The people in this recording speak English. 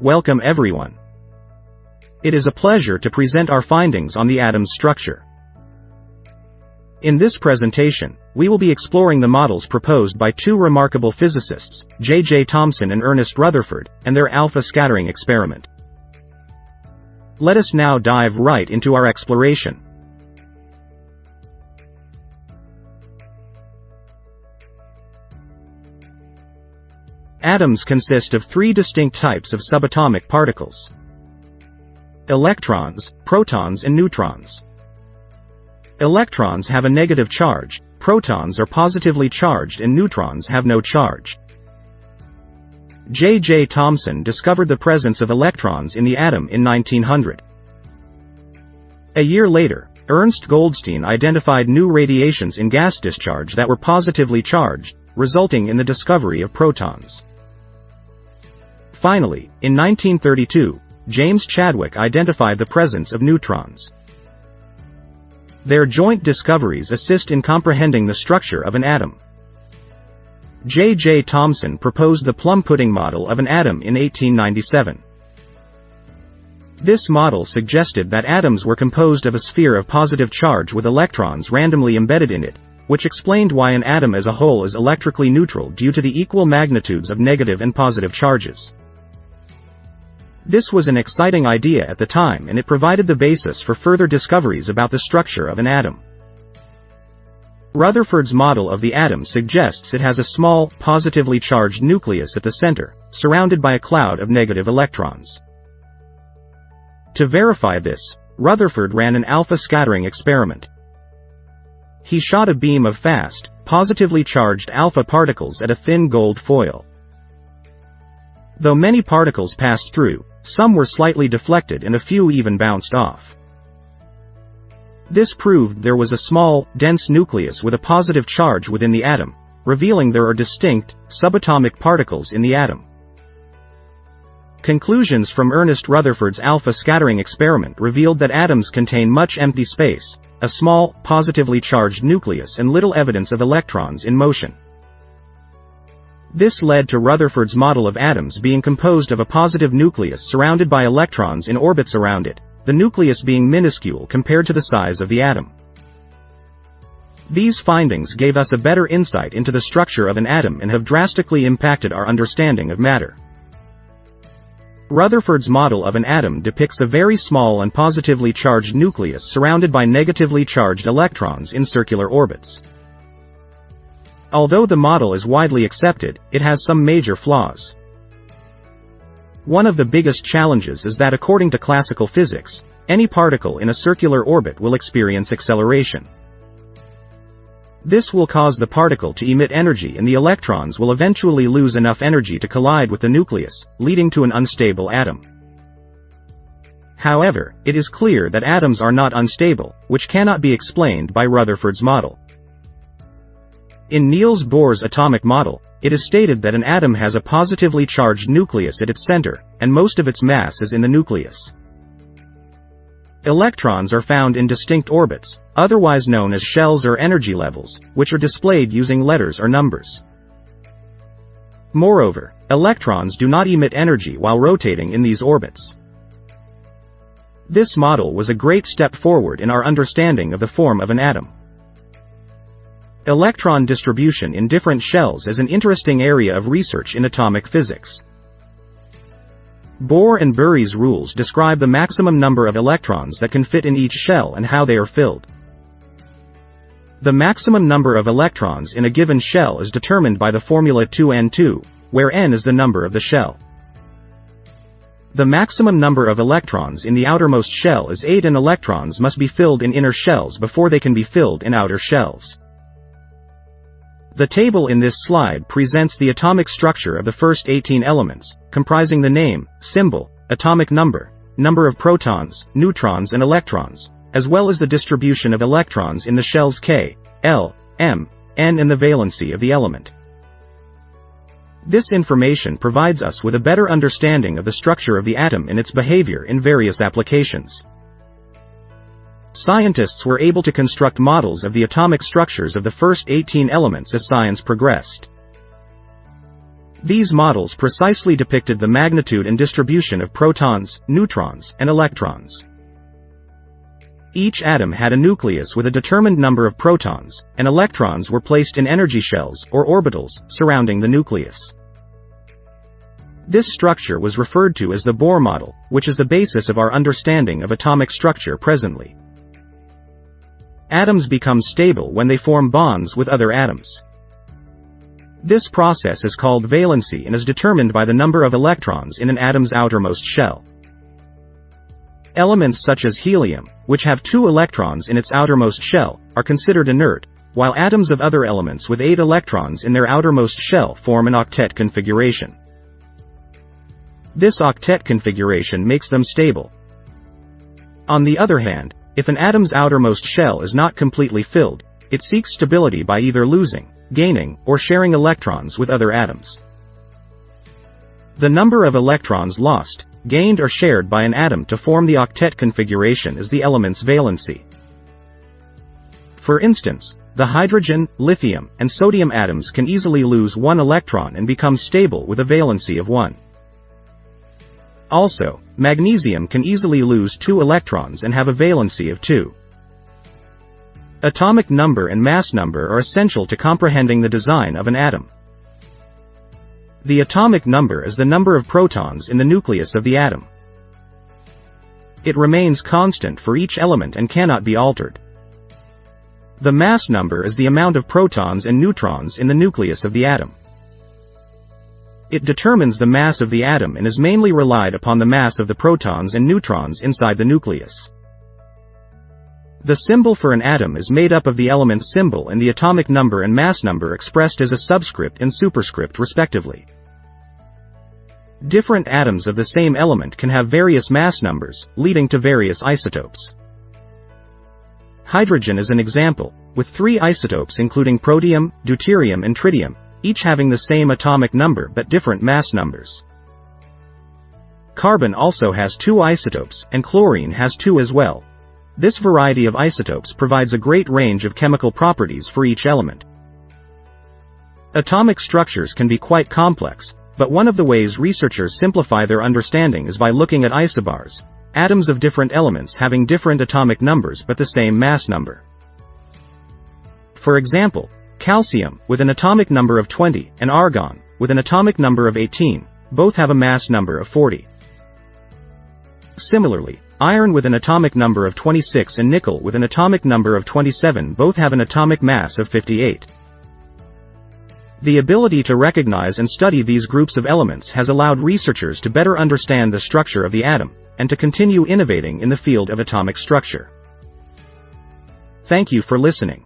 Welcome everyone. It is a pleasure to present our findings on the atom's structure. In this presentation, we will be exploring the models proposed by two remarkable physicists, J. Thomson and Ernest Rutherford, and their alpha scattering experiment. Let us now dive right into our exploration. Atoms consist of three distinct types of subatomic particles: electrons, protons and neutrons. Electrons have a negative charge, protons are positively charged and neutrons have no charge. J. Thomson discovered the presence of electrons in the atom in 1900. A year later, Ernst Goldstein identified new radiations in gas discharge that were positively charged, resulting in the discovery of protons. Finally, in 1932, James Chadwick identified the presence of neutrons. Their joint discoveries assist in comprehending the structure of an atom. J. Thomson proposed the plum pudding model of an atom in 1897. This model suggested that atoms were composed of a sphere of positive charge with electrons randomly embedded in it, which explained why an atom as a whole is electrically neutral due to the equal magnitudes of negative and positive charges. This was an exciting idea at the time, and it provided the basis for further discoveries about the structure of an atom. Rutherford's model of the atom suggests it has a small, positively charged nucleus at the center, surrounded by a cloud of negative electrons. To verify this, Rutherford ran an alpha scattering experiment. He shot a beam of fast, positively charged alpha particles at a thin gold foil. Though many particles passed through, some were slightly deflected and a few even bounced off. This proved there was a small, dense nucleus with a positive charge within the atom, revealing there are distinct, subatomic particles in the atom. Conclusions from Ernest Rutherford's alpha scattering experiment revealed that atoms contain much empty space, a small, positively charged nucleus and little evidence of electrons in motion. This led to Rutherford's model of atoms being composed of a positive nucleus surrounded by electrons in orbits around it, the nucleus being minuscule compared to the size of the atom. These findings gave us a better insight into the structure of an atom and have drastically impacted our understanding of matter. Rutherford's model of an atom depicts a very small and positively charged nucleus surrounded by negatively charged electrons in circular orbits. Although the model is widely accepted, it has some major flaws. One of the biggest challenges is that according to classical physics, any particle in a circular orbit will experience acceleration. This will cause the particle to emit energy and the electrons will eventually lose enough energy to collide with the nucleus, leading to an unstable atom. However, it is clear that atoms are not unstable, which cannot be explained by Rutherford's model. In Niels Bohr's atomic model, it is stated that an atom has a positively charged nucleus at its center, and most of its mass is in the nucleus. Electrons are found in distinct orbits, otherwise known as shells or energy levels, which are displayed using letters or numbers. Moreover, electrons do not emit energy while rotating in these orbits. This model was a great step forward in our understanding of the form of an atom. Electron distribution in different shells is an interesting area of research in atomic physics. Bhor and Bury's rules describe the maximum number of electrons that can fit in each shell and how they are filled. The maximum number of electrons in a given shell is determined by the formula 2n2, where n is the number of the shell. The maximum number of electrons in the outermost shell is 8, and electrons must be filled in inner shells before they can be filled in outer shells. The table in this slide presents the atomic structure of the first 18 elements, comprising the name, symbol, atomic number, number of protons, neutrons and electrons, as well as the distribution of electrons in the shells K, L, M, N and the valency of the element. This information provides us with a better understanding of the structure of the atom and its behavior in various applications. Scientists were able to construct models of the atomic structures of the first 18 elements as science progressed. These models precisely depicted the magnitude and distribution of protons, neutrons, and electrons. Each atom had a nucleus with a determined number of protons, and electrons were placed in energy shells, or orbitals, surrounding the nucleus. This structure was referred to as the Bohr model, which is the basis of our understanding of atomic structure presently. Atoms become stable when they form bonds with other atoms. This process is called valency and is determined by the number of electrons in an atom's outermost shell. Elements such as helium, which have 2 electrons in its outermost shell, are considered inert, while atoms of other elements with 8 electrons in their outermost shell form an octet configuration. This octet configuration makes them stable. On the other hand, if an atom's outermost shell is not completely filled, it seeks stability by either losing, gaining, or sharing electrons with other atoms. The number of electrons lost, gained or shared by an atom to form the octet configuration is the element's valency. For instance, the hydrogen, lithium, and sodium atoms can easily lose 1 electron and become stable with a valency of 1. Also, magnesium can easily lose 2 electrons and have a valency of 2. Atomic number and mass number are essential to comprehending the design of an atom. The atomic number is the number of protons in the nucleus of the atom. It remains constant for each element and cannot be altered. The mass number is the amount of protons and neutrons in the nucleus of the atom. It determines the mass of the atom and is mainly relied upon the mass of the protons and neutrons inside the nucleus. The symbol for an atom is made up of the element symbol and the atomic number and mass number expressed as a subscript and superscript respectively. Different atoms of the same element can have various mass numbers, leading to various isotopes. Hydrogen is an example, with 3 isotopes including Protium, Deuterium and Tritium, each having the same atomic number but different mass numbers. Carbon also has 2 isotopes, and chlorine has 2 as well. This variety of isotopes provides a great range of chemical properties for each element. Atomic structures can be quite complex, but one of the ways researchers simplify their understanding is by looking at isobars, atoms of different elements having different atomic numbers but the same mass number. For example, calcium, with an atomic number of 20, and argon, with an atomic number of 18, both have a mass number of 40. Similarly, iron with an atomic number of 26 and nickel with an atomic number of 27 both have an atomic mass of 58. The ability to recognize and study these groups of elements has allowed researchers to better understand the structure of the atom, and to continue innovating in the field of atomic structure. Thank you for listening.